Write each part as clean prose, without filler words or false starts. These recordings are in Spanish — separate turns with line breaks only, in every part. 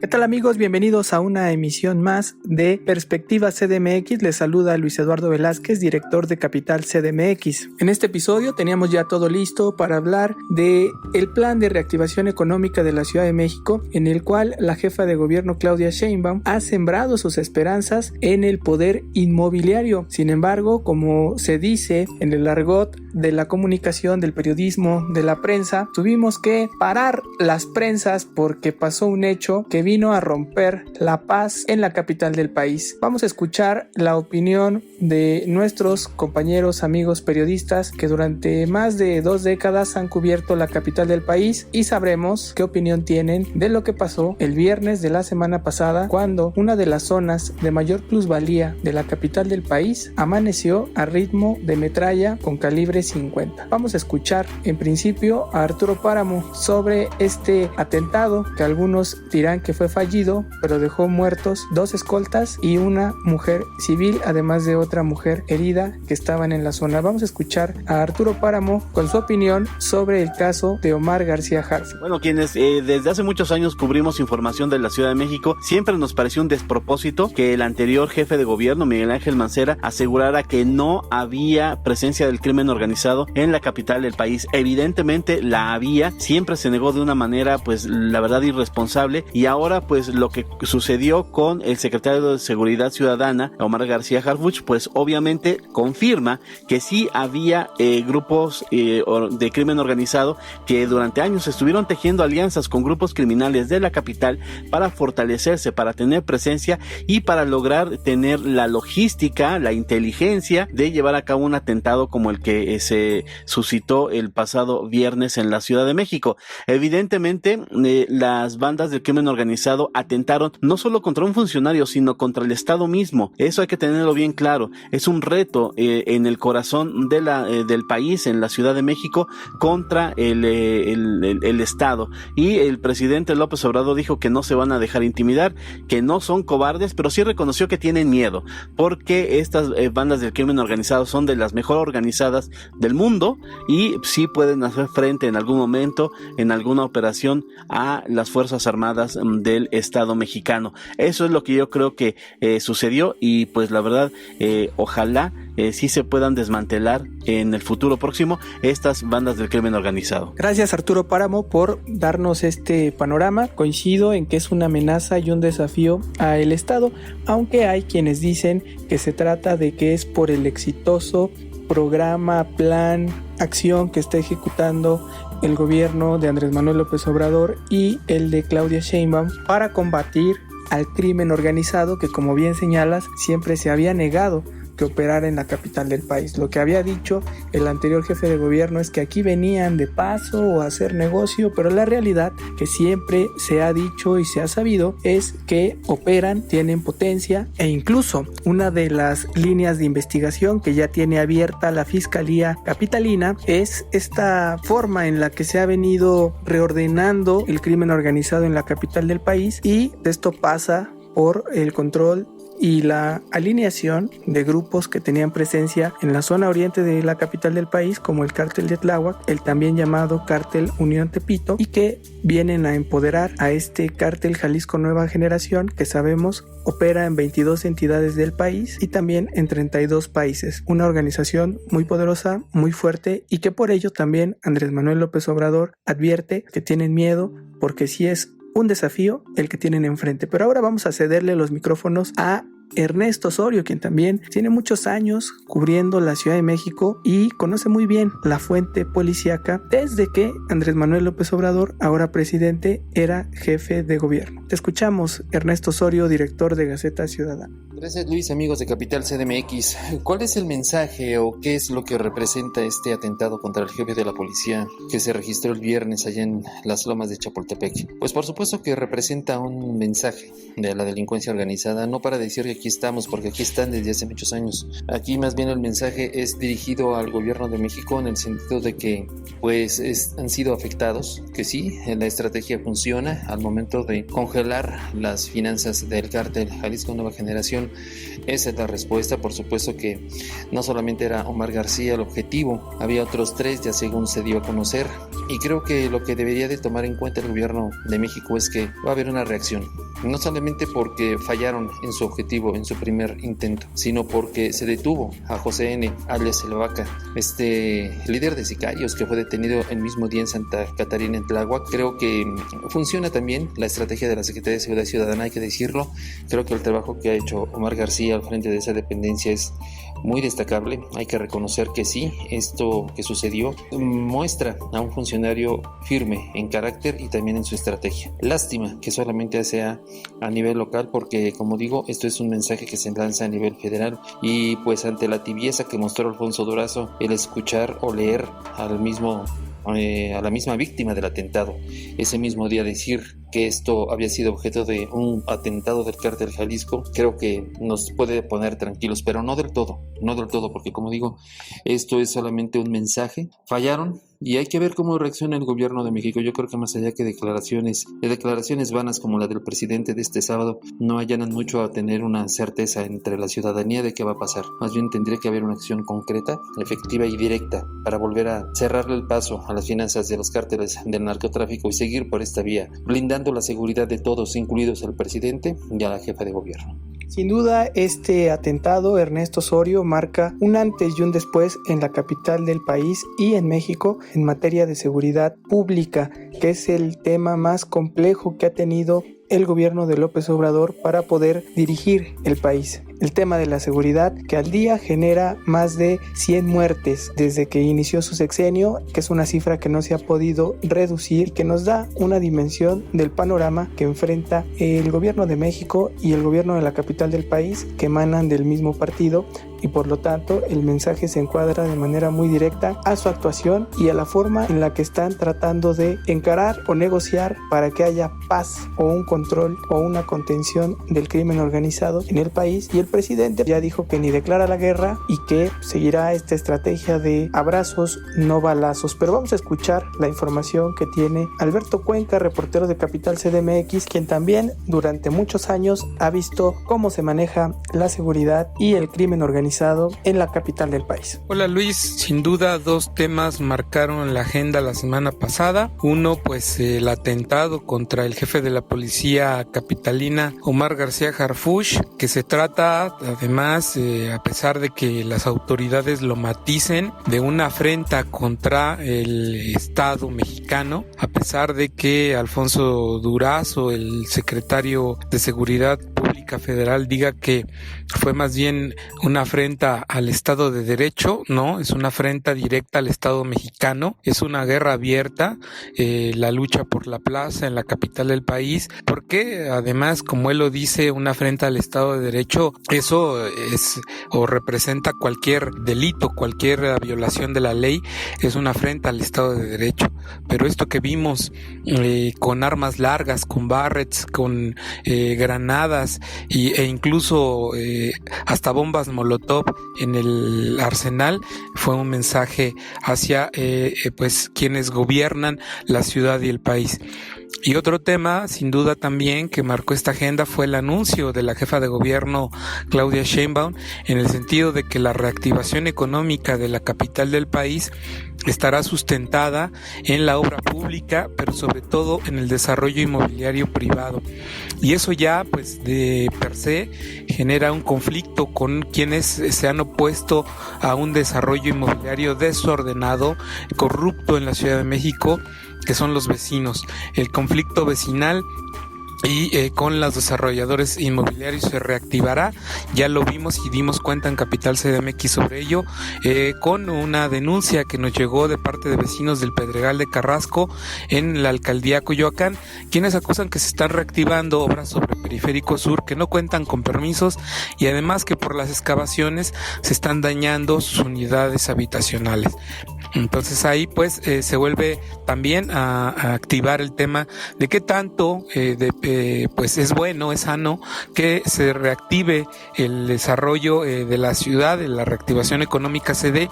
¿Qué tal amigos? Bienvenidos a una emisión más de Perspectiva CDMX. Les saluda Luis Eduardo Velázquez, director de Capital CDMX. En este episodio teníamos ya todo listo para hablar de el plan de reactivación económica de la Ciudad de México, en el cual la jefa de gobierno Claudia Sheinbaum ha sembrado sus esperanzas en el poder inmobiliario. Sin embargo, como se dice en el argot de la comunicación, del periodismo, de la prensa, tuvimos que parar las prensas porque pasó un hecho que vino a romper la paz en la capital del país. Vamos a escuchar la opinión de nuestros compañeros, amigos periodistas que durante más de 2 décadas han cubierto la capital del país y sabremos qué opinión tienen de lo que pasó el viernes de la semana pasada, cuando una de las zonas de mayor plusvalía de la capital del país amaneció a ritmo de metralla con calibre 50. Vamos a escuchar en principio a Arturo Páramo sobre este atentado que algunos dirán que fue fallido, pero dejó muertos 2 escoltas y una mujer civil, además de otra mujer herida que estaban en la zona. Vamos a escuchar a Arturo Páramo con su opinión sobre el caso de Omar García Harfuch.
Bueno, quienes desde hace muchos años cubrimos información de la Ciudad de México, siempre nos pareció un despropósito que el anterior jefe de gobierno, Miguel Ángel Mancera, asegurara que no había presencia del crimen organizado en la capital del país. Evidentemente la había, siempre se negó de una manera, pues la verdad, irresponsable, y ahora pues lo que sucedió con el secretario de Seguridad Ciudadana, Omar García Harfuch, pues obviamente confirma que sí había grupos de crimen organizado que durante años estuvieron tejiendo alianzas con grupos criminales de la capital para fortalecerse, para tener presencia y para lograr tener la logística, la inteligencia de llevar a cabo un atentado como el que se suscitó el pasado viernes en la Ciudad de México. Evidentemente, las bandas del crimen organizado atentaron no solo contra un funcionario, sino contra el Estado mismo. Eso hay que tenerlo bien claro. Es un reto en el corazón del país, en la Ciudad de México, contra el Estado. Y el presidente López Obrador dijo que no se van a dejar intimidar, que no son cobardes, pero sí reconoció que tienen miedo, porque estas bandas del crimen organizado son de las mejor organizadas del mundo y sí pueden hacer frente en algún momento, en alguna operación, a las Fuerzas Armadas del Estado mexicano. Eso es lo que yo creo que sucedió, y pues la verdad, ojalá sí se puedan desmantelar en el futuro próximo estas bandas del crimen organizado.
Gracias Arturo Páramo por darnos este panorama. Coincido en que es una amenaza y un desafío al Estado, aunque hay quienes dicen que se trata de que es por el exitoso programa, plan, acción que está ejecutando el gobierno de Andrés Manuel López Obrador y el de Claudia Sheinbaum para combatir al crimen organizado que, como bien señalas, siempre se había negado que operara en la capital del país. Lo que había dicho el anterior jefe de gobierno es que aquí venían de paso o a hacer negocio, pero la realidad que siempre se ha dicho y se ha sabido es que operan, tienen potencia, e incluso una de las líneas de investigación que ya tiene abierta la Fiscalía Capitalina es esta forma en la que se ha venido reordenando el crimen organizado en la capital del país, y esto pasa por el control y la alineación de grupos que tenían presencia en la zona oriente de la capital del país, como el Cártel de Tláhuac, el también llamado Cártel Unión Tepito, y que vienen a empoderar a este Cártel Jalisco Nueva Generación, que sabemos opera en 22 entidades del país y también en 32 países. Una organización muy poderosa, muy fuerte, y que por ello también Andrés Manuel López Obrador advierte que tienen miedo, porque sí es un desafío el que tienen enfrente. Pero ahora vamos a cederle los micrófonos a Ernesto Osorio, quien también tiene muchos años cubriendo la Ciudad de México y conoce muy bien la fuente policíaca desde que Andrés Manuel López Obrador, ahora presidente, era jefe de gobierno. Te escuchamos, Ernesto Osorio, director de Gaceta Ciudadana.
Gracias, Luis, amigos de Capital CDMX. ¿Cuál es el mensaje o qué es lo que representa este atentado contra el jefe de la policía que se registró el viernes allá en las Lomas de Chapultepec? Pues por supuesto que representa un mensaje de la delincuencia organizada. No para decir que aquí estamos, porque aquí están desde hace muchos años. Aquí más bien el mensaje es dirigido al gobierno de México en el sentido de que pues han sido afectados, que sí, la estrategia funciona al momento de congelar las finanzas del cártel Jalisco Nueva Generación. Esa es la respuesta. Por supuesto que no solamente era Omar García el objetivo, había otros 3 ya según se dio a conocer, y creo que lo que debería de tomar en cuenta el gobierno de México es que va a haber una reacción, no solamente porque fallaron en su objetivo en su primer intento, sino porque se detuvo a José N., alias El Vaca, este líder de sicarios que fue detenido el mismo día en Santa Catarina, en Tláhuac. Creo que funciona también la estrategia de la Secretaría de Seguridad Ciudadana, hay que decirlo. Creo que el trabajo que ha hecho Omar García al frente de esa dependencia es muy destacable. Hay que reconocer que sí, esto que sucedió muestra a un funcionario firme en carácter y también en su estrategia. Lástima que solamente sea a nivel local, porque como digo, esto es un mensaje que se lanza a nivel federal, y pues ante la tibieza que mostró Alfonso Durazo, el escuchar o leer a la misma víctima del atentado ese mismo día decir que esto había sido objeto de un atentado del cártel Jalisco, creo que nos puede poner tranquilos, pero no del todo, porque como digo, esto es solamente un mensaje. Fallaron y hay que ver cómo reacciona el gobierno de México. Yo creo que más allá que declaraciones vanas como la del presidente de este sábado, no allanan mucho a tener una certeza entre la ciudadanía de qué va a pasar. Más bien tendría que haber una acción concreta, efectiva y directa para volver a cerrarle el paso a las finanzas de los cárteles del narcotráfico y seguir por esta vía, blindando la seguridad de todos, incluidos el presidente y a la jefa de gobierno.
Sin duda, este atentado, Ernesto Osorio, marca un antes y un después en la capital del país y en México en materia de seguridad pública, que es el tema más complejo que ha tenido el gobierno de López Obrador para poder dirigir el país. El tema de la seguridad, que al día genera más de 100 muertes desde que inició su sexenio, que es una cifra que no se ha podido reducir, que nos da una dimensión del panorama que enfrenta el gobierno de México y el gobierno de la capital del país, que emanan del mismo partido, y por lo tanto el mensaje se encuadra de manera muy directa a su actuación y a la forma en la que están tratando de encarar o negociar para que haya paz o un control o una contención del crimen organizado en el país. Y el presidente ya dijo que ni declara la guerra y que seguirá esta estrategia de abrazos, no balazos. Pero vamos a escuchar la información que tiene Alberto Cuenca, reportero de Capital CDMX, quien también durante muchos años ha visto cómo se maneja la seguridad y el crimen organizado en la capital del país.
Hola Luis, sin duda 2 temas marcaron la agenda la semana pasada. Uno, pues el atentado contra el jefe de la policía capitalina, Omar García Harfuch, que se trata además, a pesar de que las autoridades lo maticen, de una afrenta contra el Estado mexicano, a pesar de que Alfonso Durazo, el secretario de Seguridad Pública Federal, diga que fue más bien una afrenta al Estado de Derecho. No, es una afrenta directa al Estado mexicano, es una guerra abierta, la lucha por la plaza en la capital del país, porque además, como él lo dice, una afrenta al Estado de Derecho, eso es o representa cualquier delito, cualquier violación de la ley, es una afrenta al Estado de Derecho. Pero esto que vimos con armas largas, con barrets, con granadas e incluso hasta bombas molotov en el arsenal, fue un mensaje hacia pues quienes gobiernan la ciudad y el país. Y otro tema, sin duda también, que marcó esta agenda fue el anuncio de la jefa de gobierno Claudia Sheinbaum, en el sentido de que la reactivación económica de la capital del país estará sustentada en la obra pública, pero sobre todo en el desarrollo inmobiliario privado. Y eso ya, pues, de per se genera un conflicto con quienes se han opuesto a un desarrollo inmobiliario desordenado, corrupto en la Ciudad de México, que son los vecinos. El conflicto vecinal y con los desarrolladores inmobiliarios se reactivará. Ya lo vimos y dimos cuenta en Capital CDMX sobre ello, con una denuncia que nos llegó de parte de vecinos del Pedregal de Carrasco en la alcaldía Coyoacán, quienes acusan que se están reactivando obras sobre Periférico Sur que no cuentan con permisos y además que por las excavaciones se están dañando sus unidades habitacionales. Entonces ahí pues se vuelve también a activar el tema de qué tanto pues es bueno, es sano que se reactive el desarrollo de la ciudad, de la reactivación económica se dé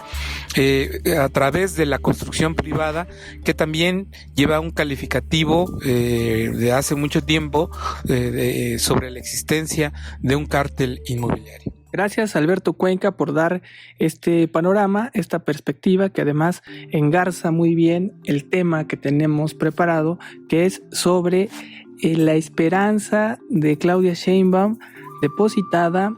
a través de la construcción privada, que también lleva un calificativo de hace mucho tiempo sobre la existencia de un cártel inmobiliario.
Gracias, Alberto Cuenca, por dar este panorama, esta perspectiva que además engarza muy bien el tema que tenemos preparado, que es sobre la esperanza de Claudia Sheinbaum depositada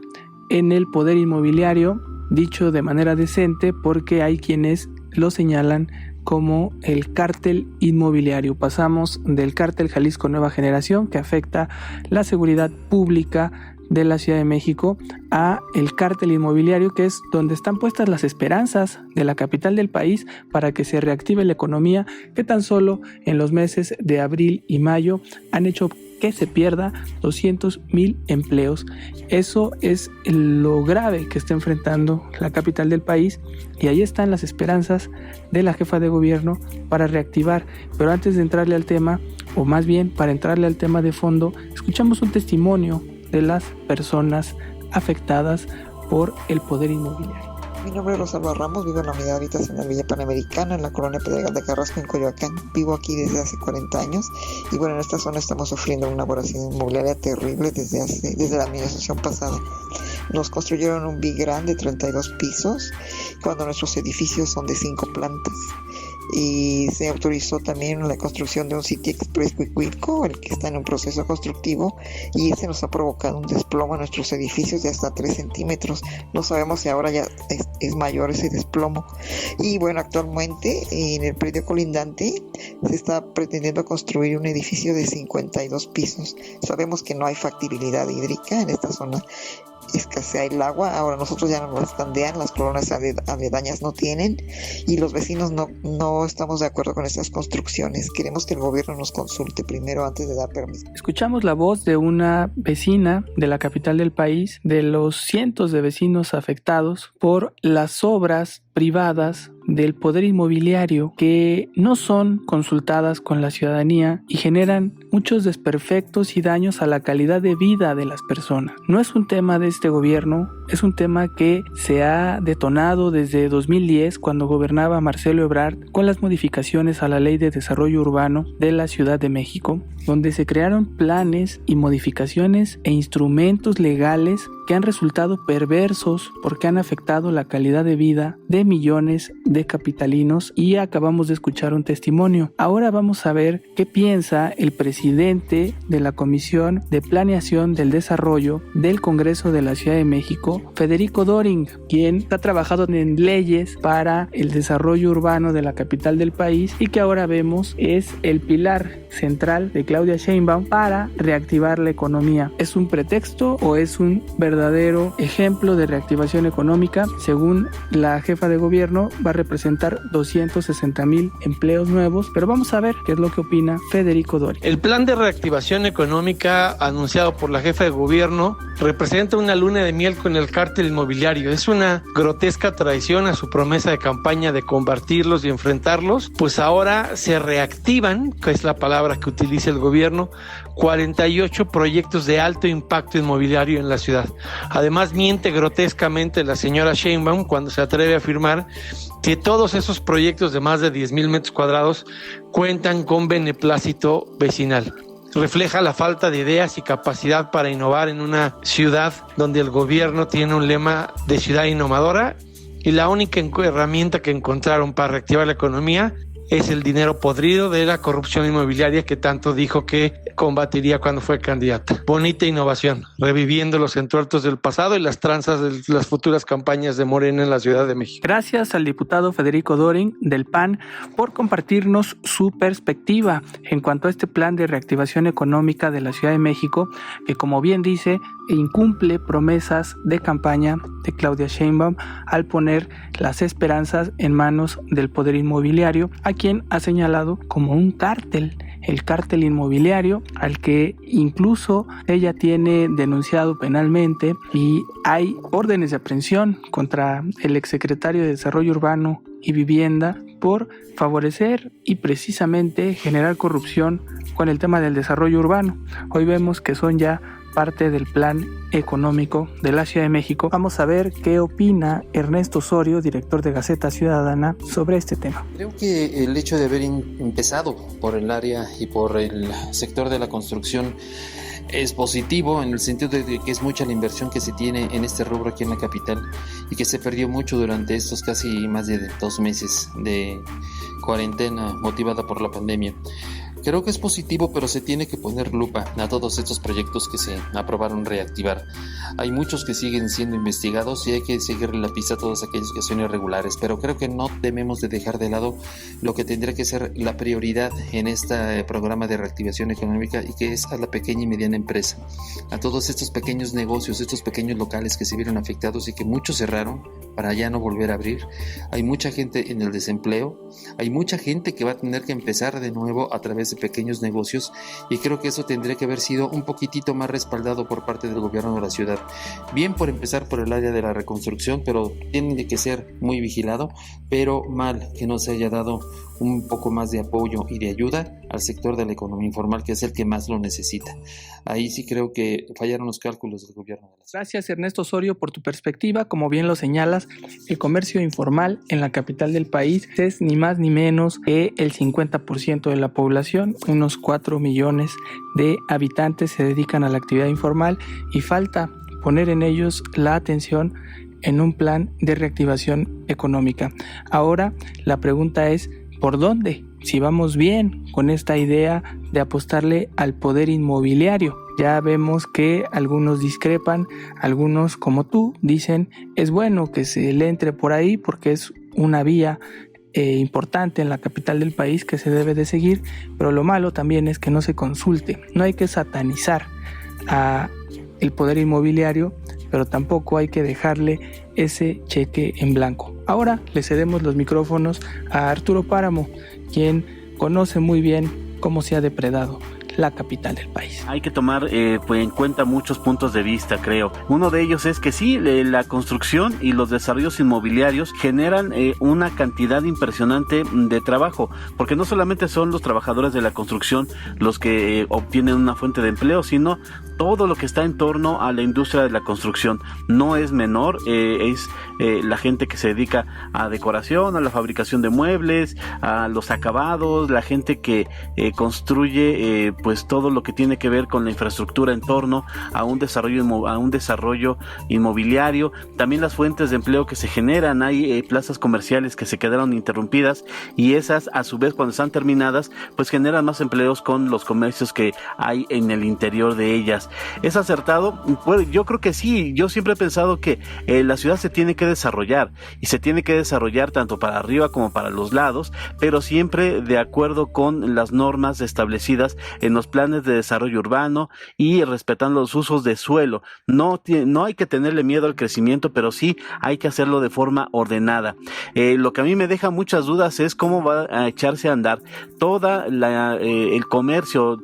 en el poder inmobiliario, dicho de manera decente, porque hay quienes lo señalan como el cártel inmobiliario. Pasamos del cártel Jalisco Nueva Generación, que afecta la seguridad pública de la Ciudad de México, a el cártel inmobiliario, que es donde están puestas las esperanzas de la capital del país para que se reactive la economía, que tan solo en los meses de abril y mayo han hecho que se pierda 200,000 empleos. Eso es lo grave que está enfrentando la capital del país, y ahí están las esperanzas de la jefa de gobierno para reactivar. Pero antes de entrarle al tema, o más bien para entrarle al tema de fondo, escuchamos un testimonio de las personas afectadas por el poder inmobiliario.
Mi nombre es Rosalba Ramos, vivo en la unidad de habitación de Villa Panamericana, en la colonia Pedregal de Carrasco, en Coyoacán. Vivo aquí desde hace 40 años y bueno, en esta zona estamos sufriendo una voracidad inmobiliaria terrible desde la administración pasada. Nos construyeron un Big Grand de 32 pisos, cuando nuestros edificios son de 5 plantas. Y se autorizó también la construcción de un City Express Cuicuilco, el que está en un proceso constructivo, y ese nos ha provocado un desploma en nuestros edificios de hasta 3 centímetros. No sabemos si ahora ya es mayor ese desplomo. Y bueno, actualmente en el predio colindante se está pretendiendo construir un edificio de 52 pisos. Sabemos que no hay factibilidad hídrica en esta zona, escasea el agua. Ahora nosotros ya no nos estandean, las colonias aledañas no tienen, y los vecinos no estamos de acuerdo con estas construcciones. Queremos que el gobierno nos consulte primero antes de dar permiso.
Escuchamos la voz de una vecina de la capital del país, de los cientos de vecinos afectados por las obras privadas del poder inmobiliario que no son consultadas con la ciudadanía y generan muchos desperfectos y daños a la calidad de vida de las personas. No es un tema de este gobierno, es un tema que se ha detonado desde 2010, cuando gobernaba Marcelo Ebrard, con las modificaciones a la Ley de Desarrollo Urbano de la Ciudad de México, donde se crearon planes y modificaciones e instrumentos legales que han resultado perversos porque han afectado la calidad de vida de millones de capitalinos, y acabamos de escuchar un testimonio. Ahora vamos a ver qué piensa el presidente de la Comisión de Planeación del Desarrollo del Congreso de la Ciudad de México, Federico Doring, quien ha trabajado en leyes para el desarrollo urbano de la capital del país y que ahora vemos es el pilar central de Claudia Sheinbaum para reactivar la economía. ¿Es un pretexto o es un verdadero ejemplo de reactivación económica? Según la jefa de gobierno, va a representar 260,000 empleos nuevos, pero vamos a ver qué es lo que opina Federico Doring.
El plan de reactivación económica anunciado por la jefa de gobierno representa una luna de miel con el cártel inmobiliario. Es una grotesca traición a su promesa de campaña de combatirlos y enfrentarlos, pues ahora se reactivan, que es la palabra que utiliza el gobierno, 48 proyectos de alto impacto inmobiliario en la ciudad. Además, miente grotescamente la señora Sheinbaum cuando se atreve a afirmar que todos esos proyectos de más de 10,000 metros cuadrados cuentan con beneplácito vecinal. Refleja la falta de ideas y capacidad para innovar en una ciudad donde el gobierno tiene un lema de ciudad innovadora y la única herramienta que encontraron para reactivar la economía es el dinero podrido de la corrupción inmobiliaria que tanto dijo que combatiría cuando fue candidata. Bonita innovación, reviviendo los entuertos del pasado y las tranzas de las futuras campañas de Morena en la Ciudad de México.
Gracias al diputado Federico Doring del PAN por compartirnos su perspectiva en cuanto a este plan de reactivación económica de la Ciudad de México, que, como bien dice, incumple promesas de campaña de Claudia Sheinbaum al poner las esperanzas en manos del poder inmobiliario, a quien ha señalado como un cártel, el cártel inmobiliario, al que incluso ella tiene denunciado penalmente, y hay órdenes de aprehensión contra el exsecretario de Desarrollo Urbano y Vivienda por favorecer y precisamente generar corrupción con el tema del desarrollo urbano. Hoy vemos que son ya parte del plan económico de la Ciudad de México. Vamos a ver qué opina Ernesto Osorio, director de Gaceta Ciudadana, sobre este tema.
Creo que el hecho de haber empezado por el área y por el sector de la construcción es positivo en el sentido de que es mucha la inversión que se tiene en este rubro aquí en la capital y que se perdió mucho durante estos casi más de 2 meses de cuarentena motivada por la pandemia. Creo que es positivo, pero se tiene que poner lupa a todos estos proyectos que se aprobaron reactivar. Hay muchos que siguen siendo investigados y hay que seguirle la pista a todos aquellos que son irregulares, pero creo que no debemos de dejar de lado lo que tendría que ser la prioridad en este programa de reactivación económica y que es a la pequeña y mediana empresa, a todos estos pequeños negocios, estos pequeños locales que se vieron afectados y que muchos cerraron para ya no volver a abrir. Hay mucha gente en el desempleo, hay mucha gente que va a tener que empezar de nuevo a través de pequeños negocios y creo que eso tendría que haber sido un poquitito más respaldado por parte del gobierno de la ciudad. Bien por empezar por el área de la reconstrucción, pero tiene que ser muy vigilado, pero mal que no se haya dado un poco más de apoyo y de ayuda al sector de la economía informal, que es el que más lo necesita. Ahí sí creo que fallaron los cálculos del gobierno de la ciudad.
Gracias, Ernesto Osorio, por tu perspectiva. Como bien lo señalas, el comercio informal en la capital del país es ni más ni menos que el 50% de la población. Unos 4 millones de habitantes se dedican a la actividad informal y falta poner en ellos la atención en un plan de reactivación económica. Ahora la pregunta es, ¿por dónde? Si vamos bien con esta idea de apostarle al poder inmobiliario. Ya vemos que algunos discrepan, algunos como tú dicen es bueno que se le entre por ahí porque es una vía importante en la capital del país que se debe de seguir, pero lo malo también es que no se consulte. No hay que satanizar a el poder inmobiliario, pero tampoco hay que dejarle ese cheque en blanco. Ahora le cedemos los micrófonos a Arturo Páramo, quien conoce muy bien cómo se ha depredado la capital del país.
Hay que tomar pues en cuenta muchos puntos de vista, creo. Uno de ellos es que sí, la construcción y los desarrollos inmobiliarios generan una cantidad impresionante de trabajo, porque no solamente son los trabajadores de la construcción los que obtienen una fuente de empleo, sino todo lo que está en torno a la industria de la construcción. No es menor, es la gente que se dedica a decoración, a la fabricación de muebles, a los acabados, la gente que construye pues todo lo que tiene que ver con la infraestructura en torno a un desarrollo inmobiliario. También las fuentes de empleo que se generan. Hay plazas comerciales que se quedaron interrumpidas y esas a su vez cuando están terminadas pues generan más empleos con los comercios que hay en el interior de ellas. ¿Es acertado? Pues yo creo que sí. Yo siempre he pensado que la ciudad se tiene que desarrollar y se tiene que desarrollar tanto para arriba como para los lados, pero siempre de acuerdo con las normas establecidas en los planes de desarrollo urbano y respetando los usos de suelo. No hay que tenerle miedo al crecimiento, pero sí hay que hacerlo de forma ordenada. Lo que a mí me deja muchas dudas es cómo va a echarse a andar toda el comercio,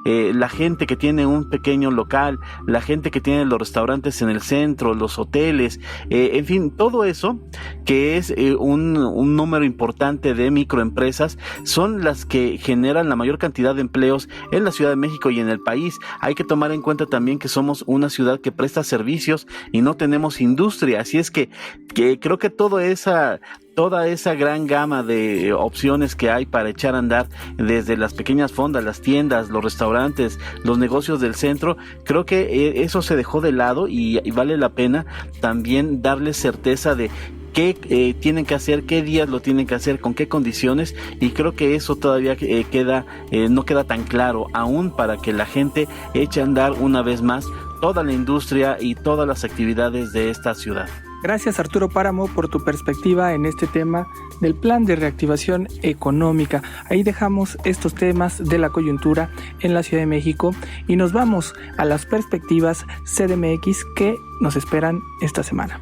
la gente que tiene un pequeño local, la gente que tiene los restaurantes en el centro, los hoteles, en fin, todo eso que es un número importante de microempresas son las que generan la mayor cantidad de empleos en la Ciudad de México y en el país. Hay que tomar en cuenta también que somos una ciudad que presta servicios y no tenemos industria, así es que creo que toda esa gran gama de opciones que hay para echar a andar, desde las pequeñas fondas, las tiendas, los restaurantes, los negocios del centro, creo que eso se dejó de lado y vale la pena también darles certeza de qué tienen que hacer, qué días lo tienen que hacer, con qué condiciones, y creo que eso todavía no queda tan claro aún para que la gente eche a andar una vez más toda la industria y todas las actividades de esta ciudad.
Gracias, Arturo Páramo, por tu perspectiva en este tema del plan de reactivación económica. Ahí dejamos estos temas de la coyuntura en la Ciudad de México y nos vamos a las perspectivas CDMX que nos esperan esta semana.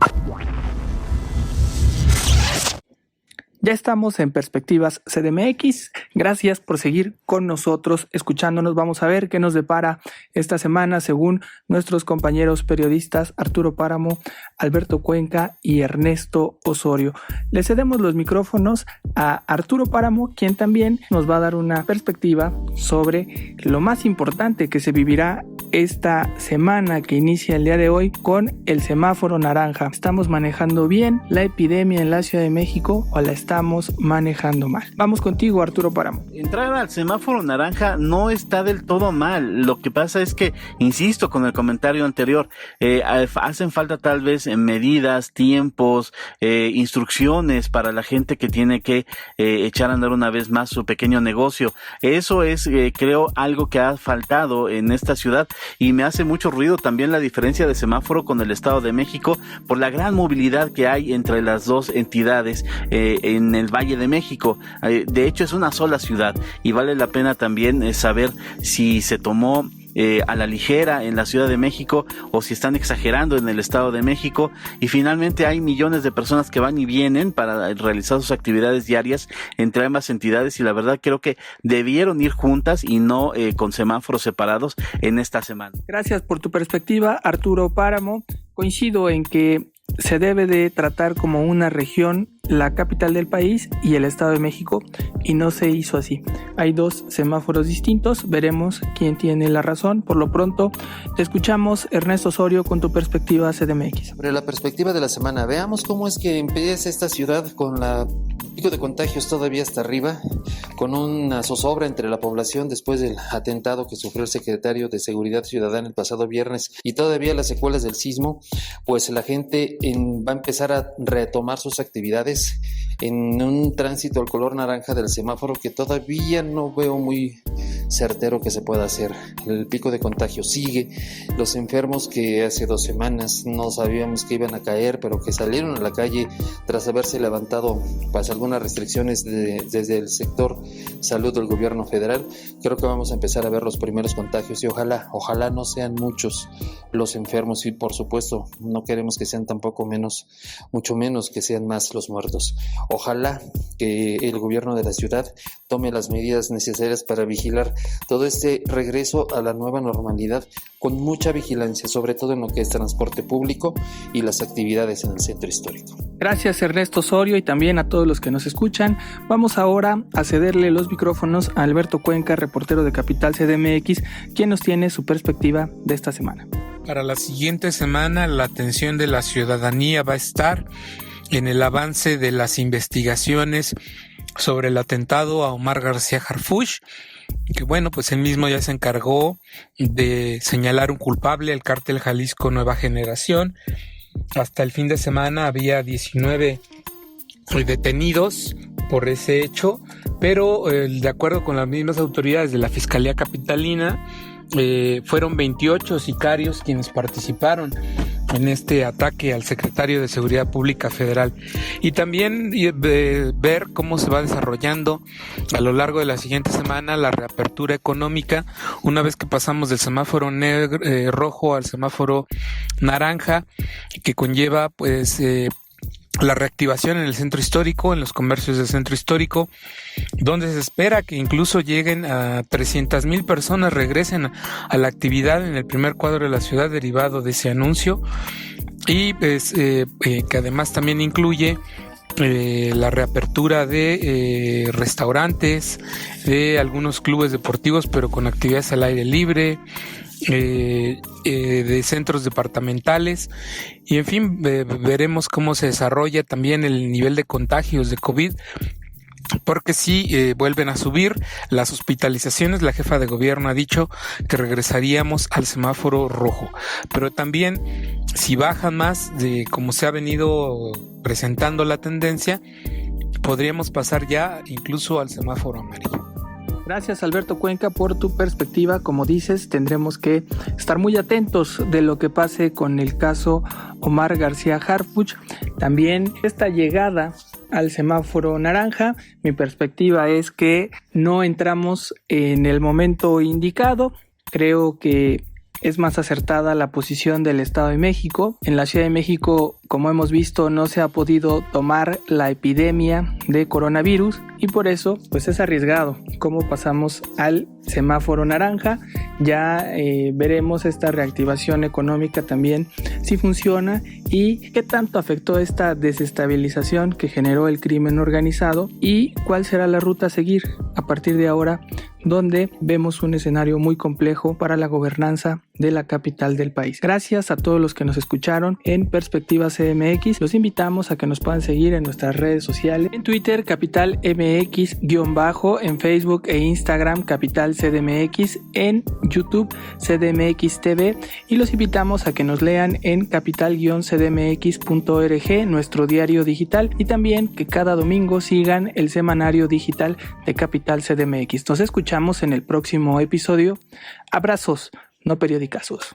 Ya estamos en Perspectivas CDMX. Gracias por seguir con nosotros, escuchándonos. Vamos a ver qué nos depara esta semana según nuestros compañeros periodistas Arturo Páramo, Alberto Cuenca y Ernesto Osorio. Le cedemos los micrófonos a Arturo Páramo, quien también nos va a dar una perspectiva sobre lo más importante que se vivirá esta semana que inicia el día de hoy con el semáforo naranja. ¿Estamos manejando bien la epidemia en la Ciudad de México o la estamos manejando mal? Vamos contigo, Arturo Páramo.
Entrar al semáforo naranja no está del todo mal. Lo que pasa es que, insisto con el comentario anterior, hacen falta tal vez medidas, tiempos, instrucciones para la gente que tiene que echar a andar una vez más su pequeño negocio. Eso es, creo, algo que ha faltado en esta ciudad, y me hace mucho ruido también la diferencia de semáforo con el Estado de México por la gran movilidad que hay entre las dos entidades en el Valle de México. De hecho, es una sola ciudad y vale la pena también saber si se tomó a la ligera en la Ciudad de México o si están exagerando en el Estado de México. Y finalmente hay millones de personas que van y vienen para realizar sus actividades diarias entre ambas entidades, y la verdad creo que debieron ir juntas y no con semáforos separados en esta semana.
Gracias por tu perspectiva, Arturo Páramo. Coincido en que se debe de tratar como una región la capital del país y el Estado de México, y no se hizo así. Hay dos semáforos distintos, veremos quién tiene la razón. Por lo pronto, te escuchamos, Ernesto Osorio, con tu perspectiva CDMX.
Sobre la perspectiva de la semana, veamos cómo es que empieza esta ciudad con la pico de contagios todavía hasta arriba, con una zozobra entre la población después del atentado que sufrió el secretario de Seguridad Ciudadana el pasado viernes, y todavía las secuelas del sismo. Pues la gente va a empezar a retomar sus actividades en un tránsito al color naranja del semáforo que todavía no veo muy certero que se pueda hacer. El pico de contagio sigue. Los enfermos que hace 2 semanas no sabíamos que iban a caer, pero que salieron a la calle tras haberse levantado pues algunas restricciones desde el sector salud del gobierno federal, creo que vamos a empezar a ver los primeros contagios, y ojalá no sean muchos los enfermos, y por supuesto no queremos que sean tampoco mucho menos que sean más los muertos. Ojalá que el gobierno de la ciudad tome las medidas necesarias para vigilar todo este regreso a la nueva normalidad con mucha vigilancia, sobre todo en lo que es transporte público y las actividades en el centro histórico.
Gracias, Ernesto Osorio, y también a todos los que nos escuchan. Vamos ahora a cederle los micrófonos a Alberto Cuenca, reportero de Capital CDMX, quien nos tiene su perspectiva de esta semana.
Para la siguiente semana, la atención de la ciudadanía va a estar en el avance de las investigaciones sobre el atentado a Omar García Harfuch, que bueno, pues él mismo ya se encargó de señalar un culpable, el cártel Jalisco Nueva Generación. Hasta el fin de semana había 19 detenidos por ese hecho, pero de acuerdo con las mismas autoridades de la Fiscalía Capitalina, fueron 28 sicarios quienes participaron en este ataque al secretario de Seguridad Pública Federal. Y también ver cómo se va desarrollando a lo largo de la siguiente semana la reapertura económica, una vez que pasamos del semáforo rojo al semáforo naranja, que conlleva pues la reactivación en el centro histórico, en los comercios del centro histórico, donde se espera que incluso lleguen a 300,000 personas, regresen a la actividad en el primer cuadro de la ciudad derivado de ese anuncio, y pues, que además también incluye la reapertura de restaurantes, de algunos clubes deportivos pero con actividades al aire libre, de centros departamentales, y en fin, veremos cómo se desarrolla también el nivel de contagios de COVID, porque si vuelven a subir las hospitalizaciones, la jefa de gobierno ha dicho que regresaríamos al semáforo rojo, pero también si bajan más de como se ha venido presentando la tendencia, podríamos pasar ya incluso al semáforo amarillo.
Gracias, Alberto Cuenca, por tu perspectiva. Como dices, tendremos que estar muy atentos de lo que pase con el caso Omar García Harfuch. También esta llegada al semáforo naranja, mi perspectiva es que no entramos en el momento indicado. Creo que es más acertada la posición del Estado de México. En la Ciudad de México, como hemos visto, no se ha podido tomar la epidemia de coronavirus y por eso pues es arriesgado cómo pasamos al semáforo naranja. Ya veremos esta reactivación económica también si funciona y qué tanto afectó esta desestabilización que generó el crimen organizado y cuál será la ruta a seguir a partir de ahora, donde vemos un escenario muy complejo para la gobernanza de la capital del país. Gracias a todos los que nos escucharon en Perspectiva CDMX. Los invitamos a que nos puedan seguir en nuestras redes sociales. En Twitter, Capital MX-, en Facebook e Instagram, Capital CDMX, en YouTube, CDMX TV, y los invitamos a que nos lean en capital-cdmx.org, nuestro diario digital, y también que cada domingo sigan el semanario digital de Capital CDMX. Nos escuchamos en el próximo episodio. Abrazos, no periodicazos.